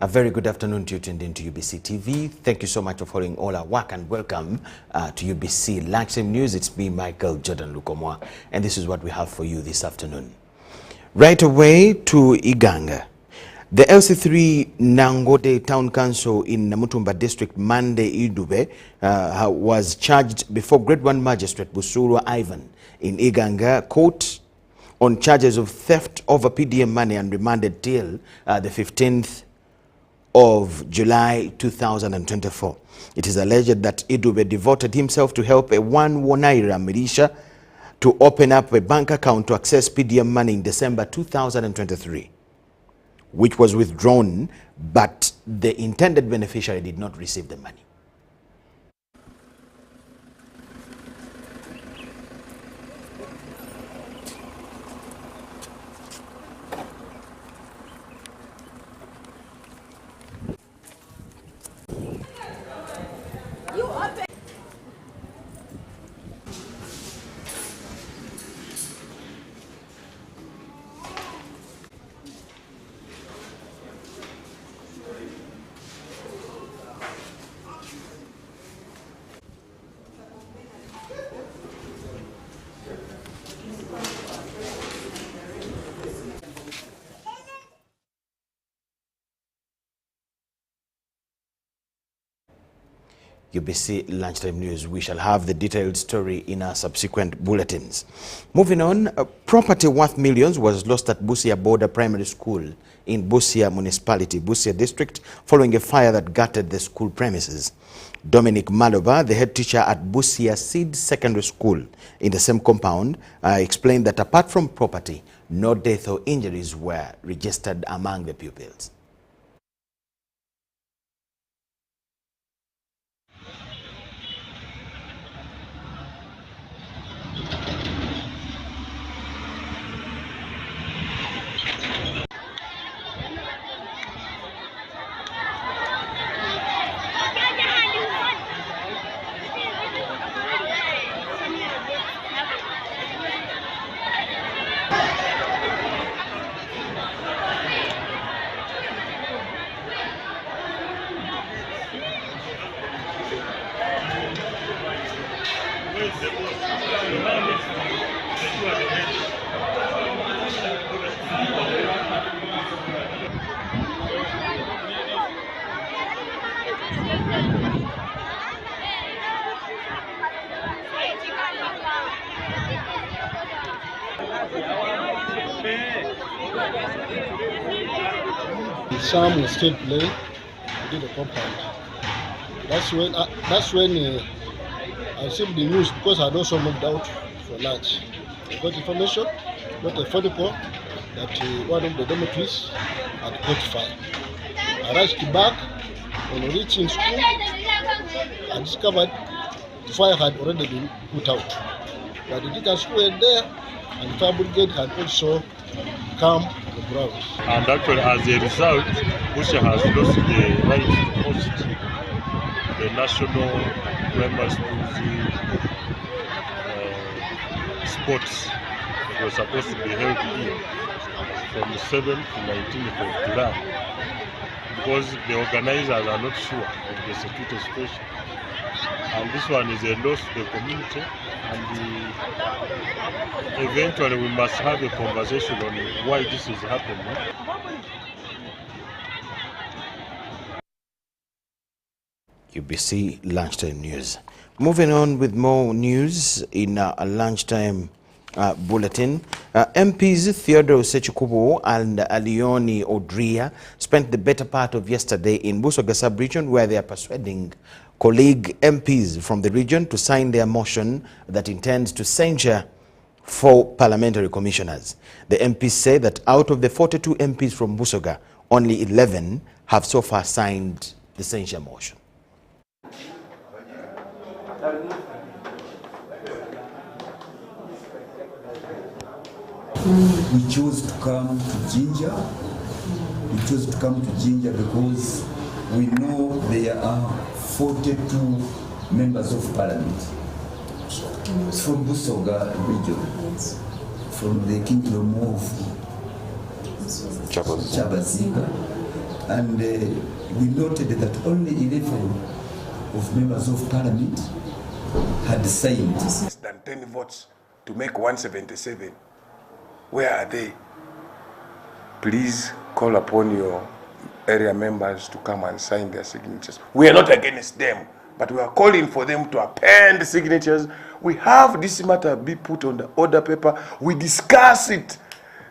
A very good afternoon to you tuned in to UBC TV. Thank you so much for following all our work and welcome to UBC Lunchtime News. It's me, Michael Jordan Lukomwa, and this is what we have for you this afternoon. Right away to Uganda. The LC3 Nangote Town Council in Namutumba District, Mande Idube, was charged before Grade 1 Magistrate Busuru Ivan in Iganga Court on charges of theft over PDM money and remanded till the 15th of July 2024. It is alleged that Idube devoted himself to help a one Wonaira militia to open up a bank account to access PDM money in December 2023, which was withdrawn, but the intended beneficiary did not receive the money. UBC Lunchtime News. We shall have the detailed story in our subsequent bulletins. Moving on, property worth millions was lost at Busia Border Primary School in Busia Municipality, Busia District, following a fire that gutted the school premises. Dominic Maloba, the head teacher at Busia Seed Secondary School in the same compound, explained that apart from property, no death or injuries were registered among the pupils. Some was still playing within the compound. That's when I received the news, because I had also moved out for lunch. I got information, got a phone call that one of the dormitories had caught fire. I rushed back. On reaching school, I discovered the fire had already been put out. But the teachers were there, and the fire brigade had also come on the ground. And actually, as a result, Busia has lost the right to host the national primary school sports. It was supposed to be held here from the 7th to 19th of July, because the organizers are not sure of the security situation. And this one is a loss to the community, and eventually we must have a conversation on why this is happening. UBC Lunchtime News. Moving on with more news in a lunchtime bulletin. MPs Theodore Sechikubo and Alioni Odria spent the better part of yesterday in Busoga sub-region, where they are persuading colleague MPs from the region to sign their motion that intends to censure 4 parliamentary commissioners. The MPs say that out of the 42 MPs from Busoga, only 11 have so far signed the censure motion. We chose to come to Jinja. We chose to come to Jinja because we know there are 42 members of parliament from Busoga region, from the kingdom of Chabaziga, and we noted that only 11 of members of parliament had signed. Less than 10 votes to make 177. Where are they? Please call upon your area members to come and sign their signatures. We are not against them, but we are calling for them to append signatures. We have this matter be put on the order paper. We discuss it.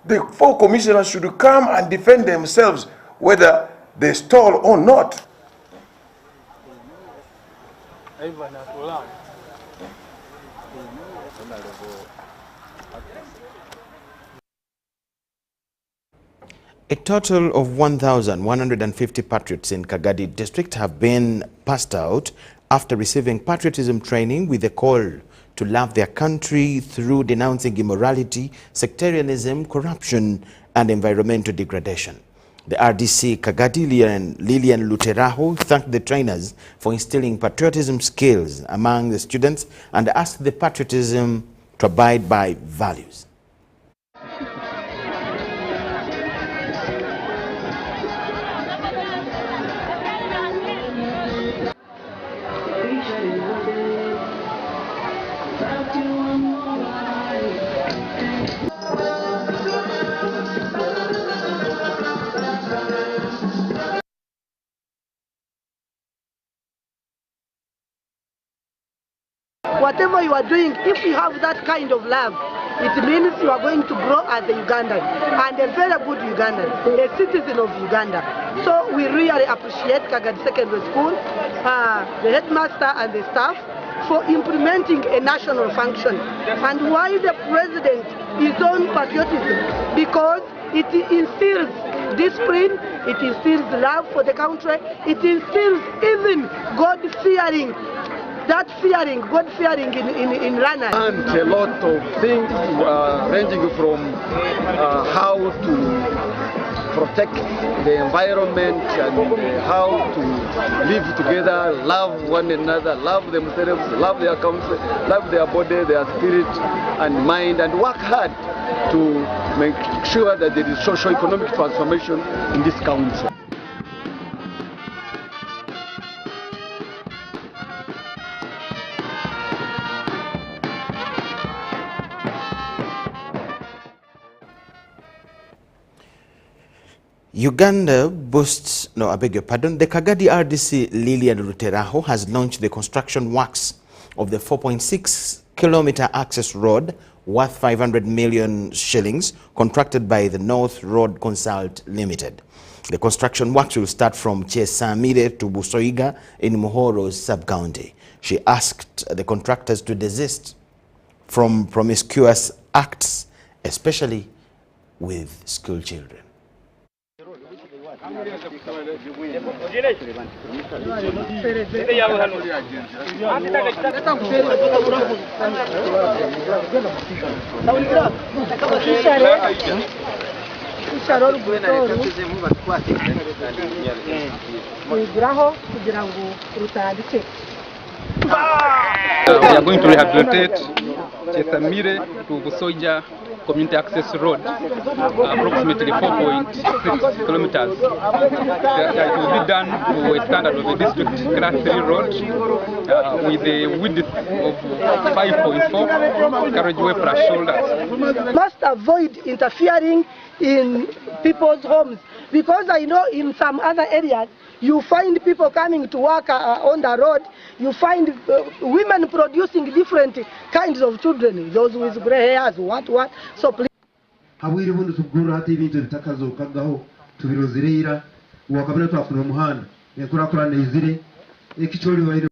The 4 commissioners should come and defend themselves whether they stole or not. A total of 1,150 patriots in Kagadi district have been passed out after receiving patriotism training with a call to love their country through denouncing immorality, sectarianism, corruption, and environmental degradation. The RDC Kagadi Lilian Luteraho thanked the trainers for instilling patriotism skills among the students and asked the patriotism to abide by values. Whatever you are doing, if you have that kind of love, it means you are going to grow as a Ugandan, and a very good Ugandan, a citizen of Uganda. So we really appreciate Kagadi Secondary School, the headmaster and the staff for implementing a national function. And why the president is on patriotism? Because it instills discipline, it instills love for the country, it instills even God-fearing. That fearing, God-fearing in runners. And a lot of things ranging from how to protect the environment and how to live together, love one another, love themselves, love their country, love their body, their spirit and mind, and work hard to make sure that there is socio-economic transformation in this country. Uganda boasts, no, I beg your pardon, the Kagadi RDC Lilian Luteraho has launched the construction works of the 4.6-kilometer access road worth 500 million shillings contracted by the North Road Consult Limited. The construction works will start from Chesamire to Busoiga in Muhoro sub-county. She asked the contractors to desist from promiscuous acts, especially with school children. We are going to rehabilitate Chesamire to Busoiga Community Access Road, approximately 4.6 kilometers. It will be done to a standard of a district class 3 road with a width of 5.4 carriageway plus shoulders. Must avoid interfering in people's homes, because I know in some other areas you find people coming to work on the road. You find women producing different kinds of children, those with gray hairs, what. So please. Habwire bundi tugura hati ibintu bitakazokagaho tubirozirira wakabira twafuna umuhanda yakurakurana izire ekichori waire.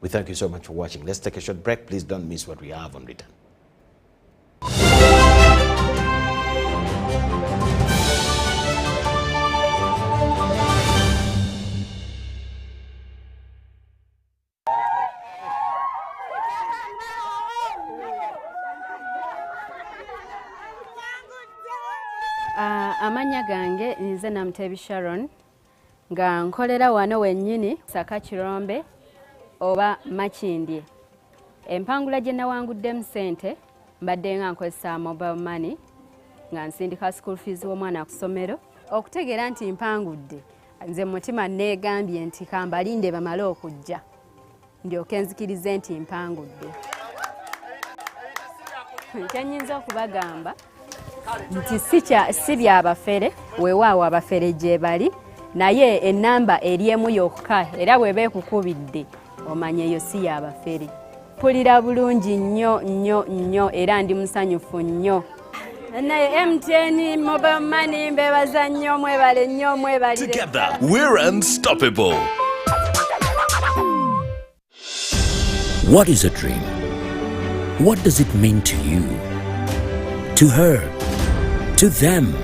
We thank you so much for watching. Let's take a short break. Please don't miss what we have on return. Amanya gange nze Namtebi Sharon nga nkolera wano wennyini Saka Kirombe oba Makindye. Empangula gye nawanguddemu ssente mbadde nga nkozesa mobile money nga nsindika school fees w'omwana ku ssomero okutegeera nti mpangudde nze mutima neegambye nti kambalinde bamale okujja ndyoke nzikirize nti mpangudde. Kyenyinza okubagamba nti si byabafere weewaawo abafere gye bali naye ennamba eri emu yokka era bw'eba ekukubidde omanye eyo si yabafere. Mpulira bulungi nnyo nnyo nnyo era ndi musanyufu nnyo. Naye MTN mobile money mbebaza nnyo mwebale nnyo mwebalire. Together we're unstoppable. What is a dream? What does it mean to you? To her? To them?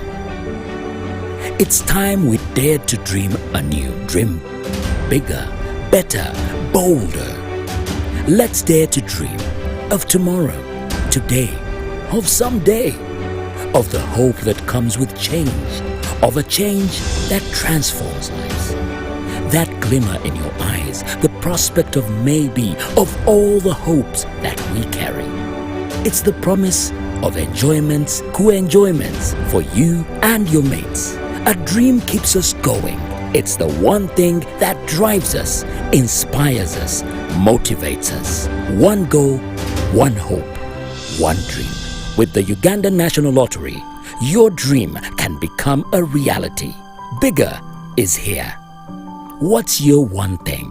It's time we dare to dream anew. Dream bigger, better, bolder. Let's dare to dream of tomorrow, today, of someday, of the hope that comes with change, of a change that transforms lives. That glimmer in your eyes, the prospect of maybe, of all the hopes that we carry. It's the promise of enjoyments, co-enjoyments for you and your mates. A dream keeps us going. It's the one thing that drives us, inspires us, motivates us. One goal, one hope, one dream. With the Uganda National Lottery, your dream can become a reality. Bigger is here. What's your one thing?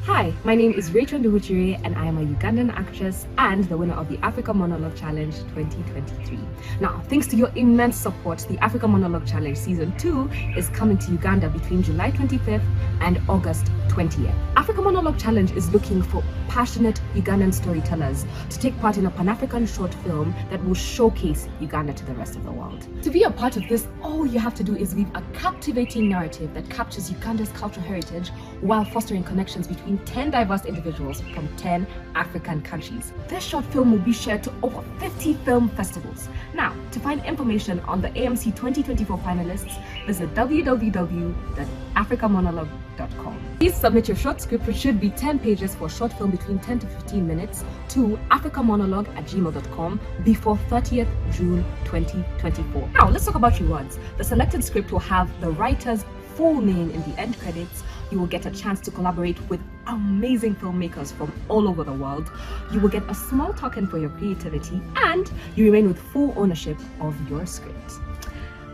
Hi, my name is Rachel Nduhuchiri and I am a Ugandan actress and the winner of the Africa Monologue Challenge 2023. Now, thanks to your immense support, the Africa Monologue Challenge Season 2 is coming to Uganda between July 25th and August 20th. Africa Monologue Challenge is looking for passionate Ugandan storytellers to take part in a Pan-African short film that will showcase Uganda to the rest of the world. To be a part of this, all you have to do is weave a captivating narrative that captures Uganda's cultural heritage while fostering connections between 10 diverse individuals from 10 African countries. This short film will be shared to over 50 film festivals. Now, to find information on the AMC 2024 finalists, visit www.africamonologue.com. Please submit your short script, which should be 10 pages for a short film between 10 to 15 minutes, to africamonologue@gmail.com before 30th June 2024. Now, let's talk about rewards. The selected script will have the writer's full name in the end credits. You will get a chance to collaborate with amazing filmmakers from all over the world. You will get a small token for your creativity and you remain with full ownership of your script.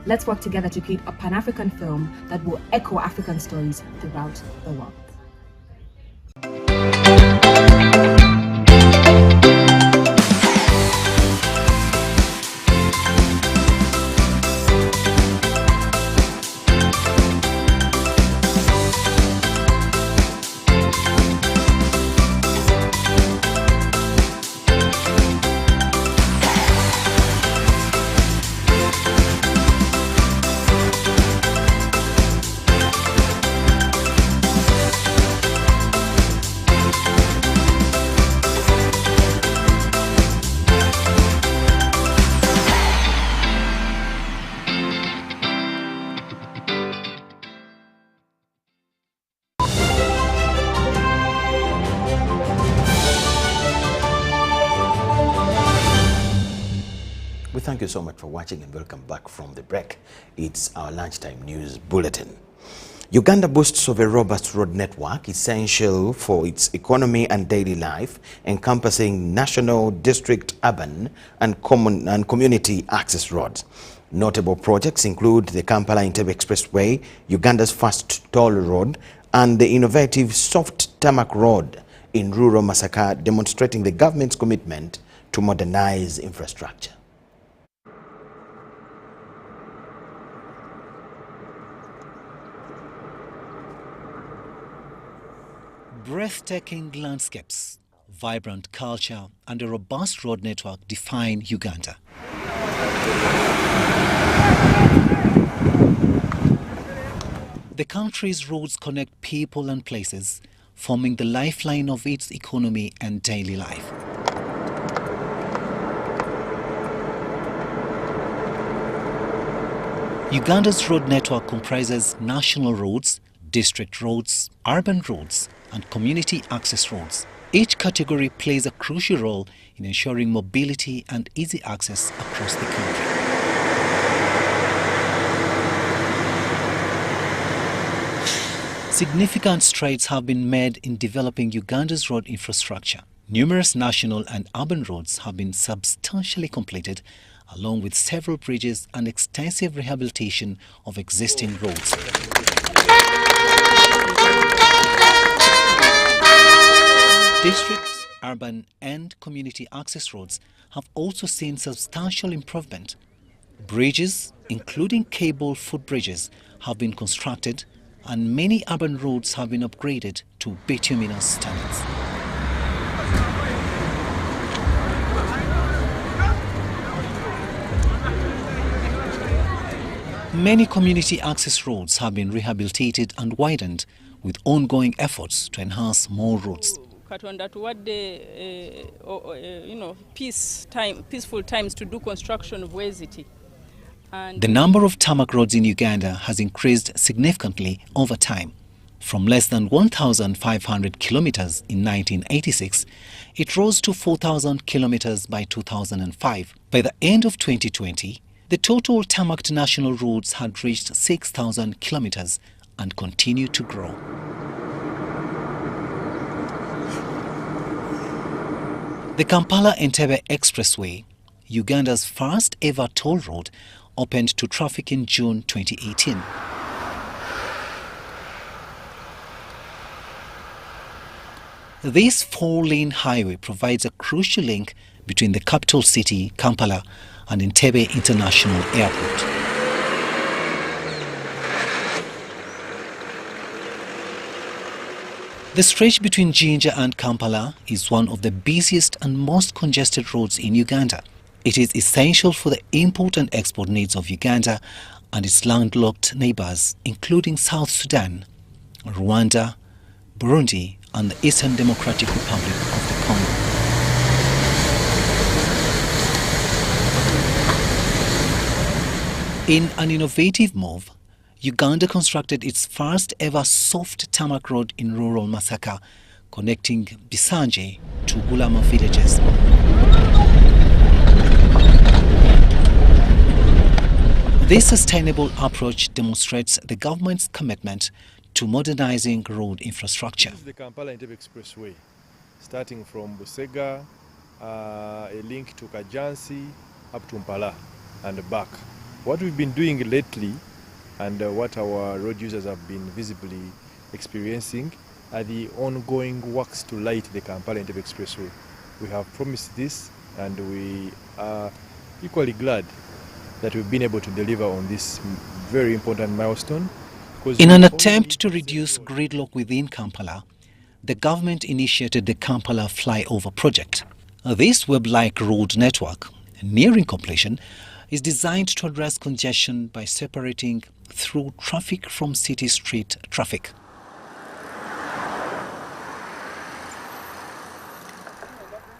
Let's work together to create a Pan-African film that will echo African stories throughout the world. We thank you so much for watching and welcome back from the break. It's our lunchtime news bulletin. Uganda boasts of a robust road network essential for its economy and daily life, encompassing national, district, urban and community access roads. Notable projects include the Kampala-Entebbe Expressway, Uganda's first toll road, and the innovative soft tarmac road in rural Masaka, demonstrating the government's commitment to modernize infrastructure. Breathtaking landscapes, vibrant culture, and a robust road network define Uganda. The country's roads connect people and places, forming the lifeline of its economy and daily life. Uganda's road network comprises national roads, district roads, urban roads, and community access roads. Each category plays a crucial role in ensuring mobility and easy access across the country. Significant strides have been made in developing Uganda's road infrastructure. Numerous national and urban roads have been substantially completed, along with several bridges and extensive rehabilitation of existing roads. Districts, urban and community access roads have also seen substantial improvement. Bridges, including cable footbridges, have been constructed, and many urban roads have been upgraded to bituminous standards. Many community access roads have been rehabilitated and widened, with ongoing efforts to enhance more roads. Peaceful times to do construction of Weziti. The number of tarmac roads in Uganda has increased significantly over time. From less than 1,500 kilometers in 1986, it rose to 4,000 kilometers by 2005. By the end of 2020, the total tarmacked national roads had reached 6,000 kilometers and continue to grow. The Kampala-Entebbe Expressway, Uganda's first ever toll road, opened to traffic in June 2018. This 4-lane highway provides a crucial link between the capital city, Kampala, and Entebbe International Airport. The stretch between Jinja and Kampala is one of the busiest and most congested roads in Uganda. It is essential for the import and export needs of Uganda and its landlocked neighbors, including South Sudan, Rwanda, Burundi, and the Eastern Democratic Republic of the Congo. In an innovative move, Uganda constructed its first ever soft tarmac road in rural Masaka, connecting Bisanje to Gulama villages. This sustainable approach demonstrates the government's commitment to modernizing road infrastructure. This is the Kampala-Entebbe Expressway, starting from Busega, a link to Kajansi, up to Mpala and back. What we've been doing lately and what our road users have been visibly experiencing are the ongoing works to light the Kampala-Entebbe Expressway. We have promised this and we are equally glad that we've been able to deliver on this very important milestone. In an attempt to reduce gridlock within Kampala, the government initiated the Kampala Flyover project. This web-like road network, nearing completion, is designed to address congestion by separating through traffic from city street traffic.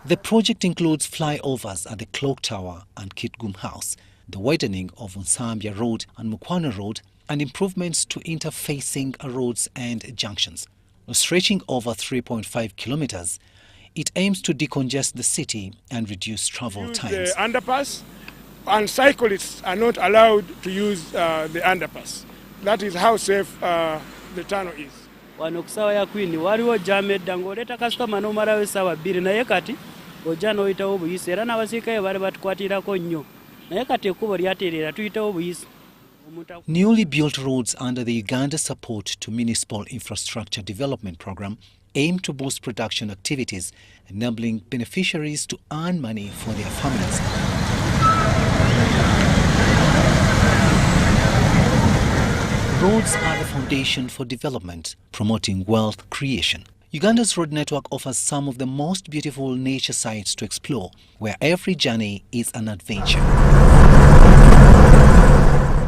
The project includes flyovers at the Clock Tower and Kitgum House, the widening of Nsambya Road and Mukwana Road, and improvements to interfacing roads and junctions. Stretching over 3.5 kilometers, it aims to decongest the city and reduce travel times. The underpass, and cyclists are not allowed to use the underpass. That is how safe the tunnel is. Wano kusawa ya Queen waliwo jamedda ng'oleta kasitoma n'omalawo essaawa 2 naye kati ojja n'oyitawo obuyisi era n'abasirikale bali batukwatirako nnyo naye kati ekkubo lyatereera tuyitawo obuyisi. Newly built roads under the Uganda Support to Municipal Infrastructure Development Program aim to boost production activities, enabling beneficiaries to earn money for their families. Roads are the foundation for development, promoting wealth creation. Uganda's road network offers some of the most beautiful nature sites to explore, where every journey is an adventure.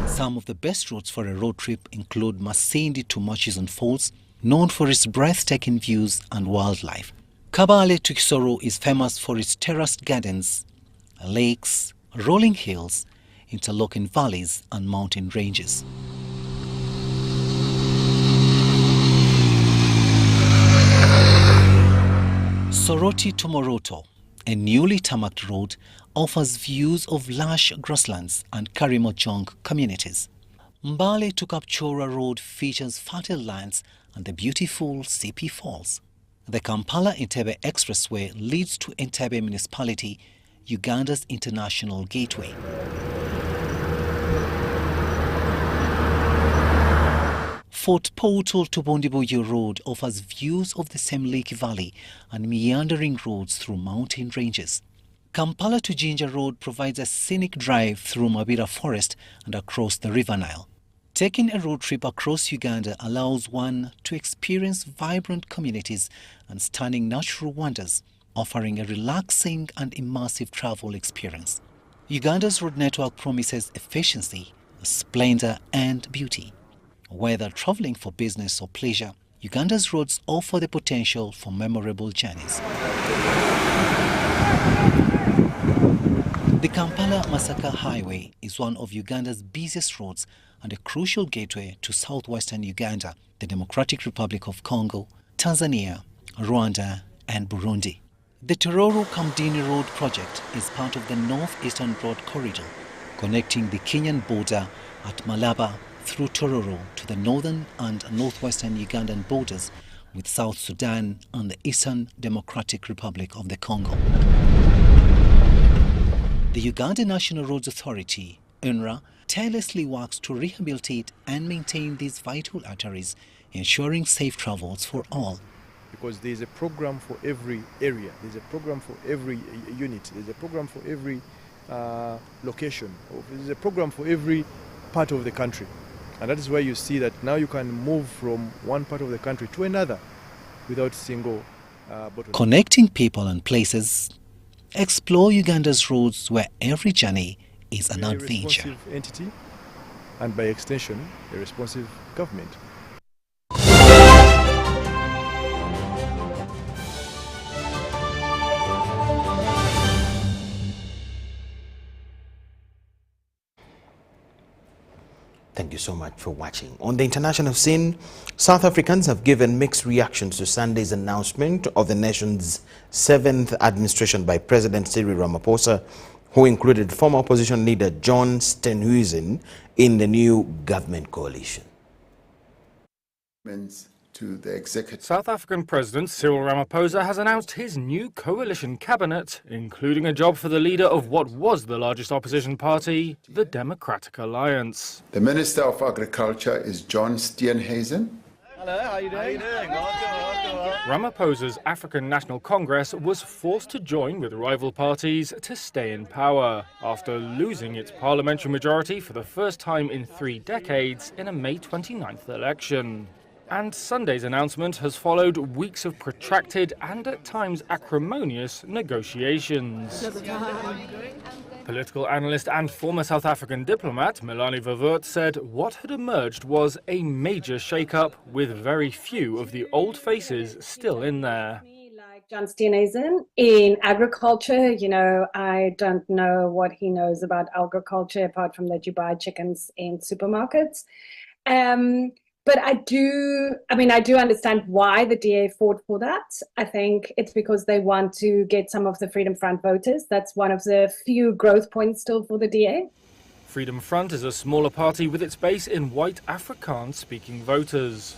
Some of the best routes for a road trip include Masindi to Murchison Falls, known for its breathtaking views and wildlife. Kabale to Kisoro is famous for its terraced gardens, lakes, rolling hills, interlocking valleys and mountain ranges. Soroti to Moroto, a newly tarmacked road, offers views of lush grasslands and Karimojong communities. Mbale to Kapchora Road features fertile lands and the beautiful Sipi Falls. The Kampala-Entebbe Expressway leads to Entebbe Municipality, Uganda's international gateway. Fort Portal to Bondiboyo Road offers views of the Semliki Valley and meandering roads through mountain ranges. Kampala to Jinja Road provides a scenic drive through Mabira Forest and across the River Nile. Taking a road trip across Uganda allows one to experience vibrant communities and stunning natural wonders, offering a relaxing and immersive travel experience. Uganda's road network promises efficiency, splendor and beauty. Whether traveling for business or pleasure, Uganda's roads offer the potential for memorable journeys. The Kampala-Masaka Highway is one of Uganda's busiest roads and a crucial gateway to southwestern Uganda, the Democratic Republic of Congo, Tanzania, Rwanda and Burundi. The Tororo-Kamdini Road project is part of the North-Eastern Road Corridor, connecting the Kenyan border at Malaba through Tororo to the northern and northwestern Ugandan borders with South Sudan and the Eastern Democratic Republic of the Congo. The Uganda National Roads Authority, UNRA, tirelessly works to rehabilitate and maintain these vital arteries, ensuring safe travels for all. Because there is a program for every area, there is a program for every unit, there is a program for every location, there is a program for every part of the country. And that is why you see that now you can move from one part of the country to another without single bottleneck. Connecting people and places, explore Uganda's roads where every journey is an adventure. A responsive entity and by extension a responsive government. Thank you so much for watching. On the international scene, South Africans have given mixed reactions to Sunday's announcement of the nation's 7th administration by President Cyril Ramaphosa, who included former opposition leader John Steenhuisen in the new government coalition. To the executive. South African President Cyril Ramaphosa has announced his new coalition cabinet, including a job for the leader of what was the largest opposition party, the Democratic Alliance. The Minister of Agriculture is John Steenhuisen. Hello, how are you doing? Ramaphosa's African National Congress was forced to join with rival parties to stay in power after losing its parliamentary majority for the first time in 3 decades in a May 29th election. And Sunday's announcement has followed weeks of protracted and at times acrimonious negotiations. Political analyst and former South African diplomat Melanie Verwoerd said what had emerged was a major shake-up with very few of the old faces still in there. John Steenhuisen in agriculture, you know, I don't know what he knows about agriculture apart from that you buy chickens in supermarkets. But I do understand why the DA fought for that. I think it's because they want to get some of the Freedom Front voters. That's one of the few growth points still for the DA. Freedom Front is a smaller party with its base in white Afrikaans-speaking voters.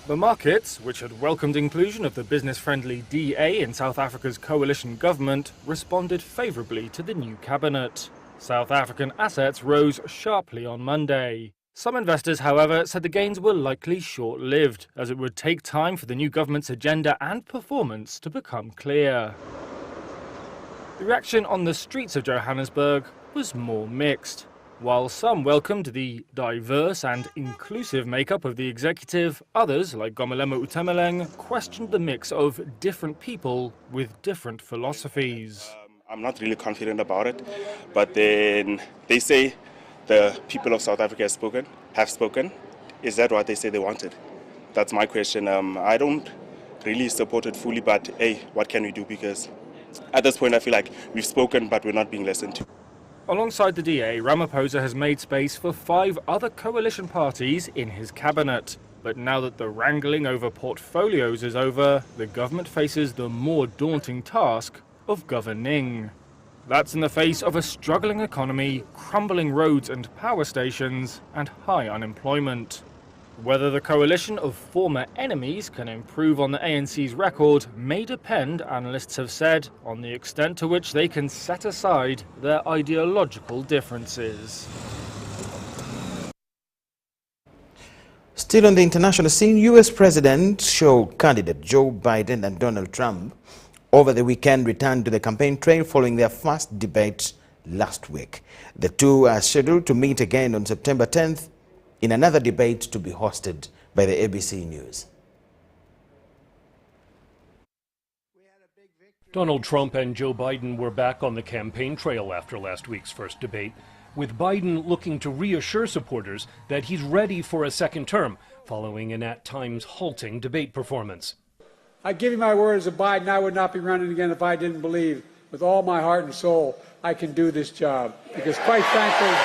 The markets, which had welcomed inclusion of the business-friendly DA in South Africa's coalition government, responded favourably to the new cabinet. South African assets rose sharply on Monday. Some investors, however, said the gains were likely short-lived, as it would take time for the new government's agenda and performance to become clear. The reaction on the streets of Johannesburg was more mixed. While some welcomed the diverse and inclusive makeup of the executive, others, like Gomelemo Utemeleng, questioned the mix of different people with different philosophies. I'm not really confident about it, but then they say the people of South Africa have spoken. Is that what they say they wanted? That's my question. I don't really support it fully, but hey, what can we do? Because at this point I feel like we've spoken, but we're not being listened to. Alongside the DA, Ramaphosa has made space for 5 other coalition parties in his cabinet. But now that the wrangling over portfolios is over, the government faces the more daunting task of governing. That's in the face of a struggling economy, crumbling roads and power stations, and high unemployment. Whether the coalition of former enemies can improve on the ANC's record may depend, analysts have said, on the extent to which they can set aside their ideological differences. Still on the international scene, U.S. presidential candidate Joe Biden and Donald Trump over the weekend returned to the campaign trail following their first debate last week. The two are scheduled to meet again on September 10th in another debate to be hosted by the ABC News. Donald Trump and Joe Biden were back on the campaign trail after last week's first debate, with Biden looking to reassure supporters that he's ready for a second term following an at times halting debate performance. I give you my word as a Biden, I would not be running again if I didn't believe with all my heart and soul I can do this job. Because quite frankly,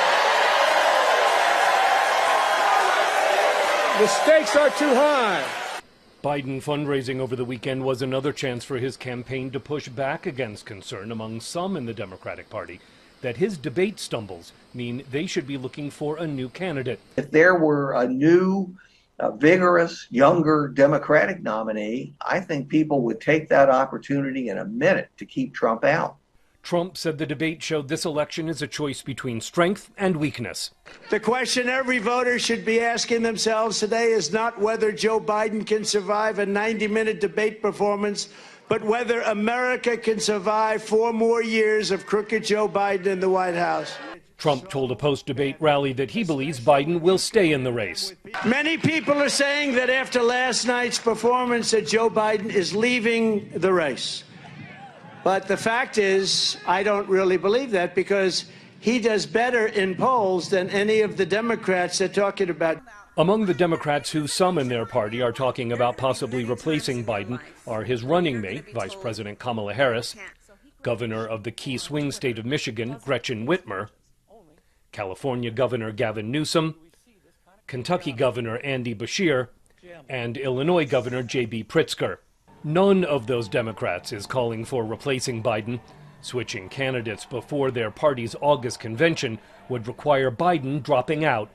the stakes are too high. Biden fundraising over the weekend was another chance for his campaign to push back against concern among some in the Democratic Party that his debate stumbles mean they should be looking for a new candidate. If there were a new, vigorous, younger Democratic nominee, I think people would take that opportunity in a minute to keep Trump out. Trump said the debate showed this election is a choice between strength and weakness. The question every voter should be asking themselves today is not whether Joe Biden can survive a 90-minute debate performance, but whether America can survive 4 more years of crooked Joe Biden in the White House. Trump told a post-debate rally that he believes Biden will stay in the race. Many people are saying that after last night's performance that Joe Biden is leaving the race. But the fact is, I don't really believe that because he does better in polls than any of the Democrats they're talking about. Among the Democrats who some in their party are talking about possibly replacing Biden are his running mate, Vice President Kamala Harris, Governor of the key swing state of Michigan, Gretchen Whitmer, California Governor Gavin Newsom, Kentucky Governor Andy Beshear, and Illinois Governor J.B. Pritzker. None of those Democrats is calling for replacing Biden. Switching candidates before their party's August convention would require Biden dropping out.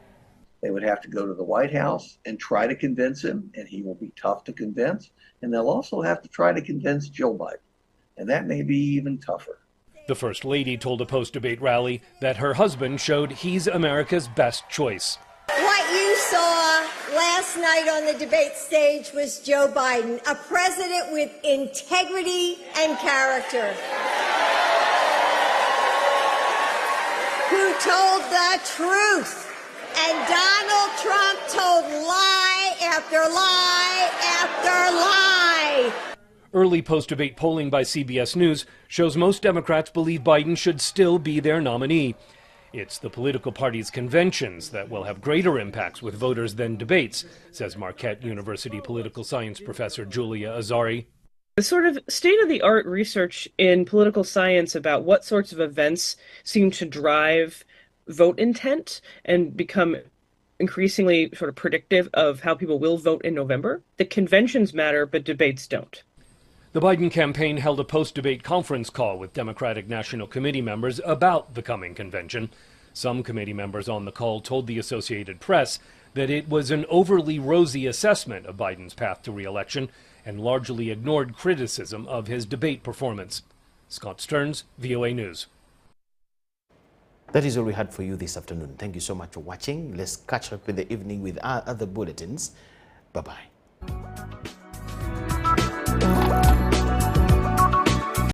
They would have to go to the White House and try to convince him, and he will be tough to convince. And they'll also have to try to convince Joe Biden, and that may be even tougher. The First Lady told a post-debate rally that her husband showed he's America's best choice. What you saw last night on the debate stage was Joe Biden, a president with integrity and character, who told the truth. And Donald Trump told lie after lie after lie. Early post-debate polling by CBS News shows most Democrats believe Biden should still be their nominee. It's the political parties' conventions that will have greater impacts with voters than debates, says Marquette University political science professor Julia Azari. The sort of state-of-the-art research in political science about what sorts of events seem to drive vote intent and become increasingly sort of predictive of how people will vote in November. The conventions matter, but debates don't. The Biden campaign held a post-debate conference call with Democratic National Committee members about the coming convention. Some committee members on the call told the Associated Press that it was an overly rosy assessment of Biden's path to re-election and largely ignored criticism of his debate performance. Scott Stearns, VOA News. That is all we had for you this afternoon. Thank you so much for watching. Let's catch up in the evening with our other bulletins. Bye-bye.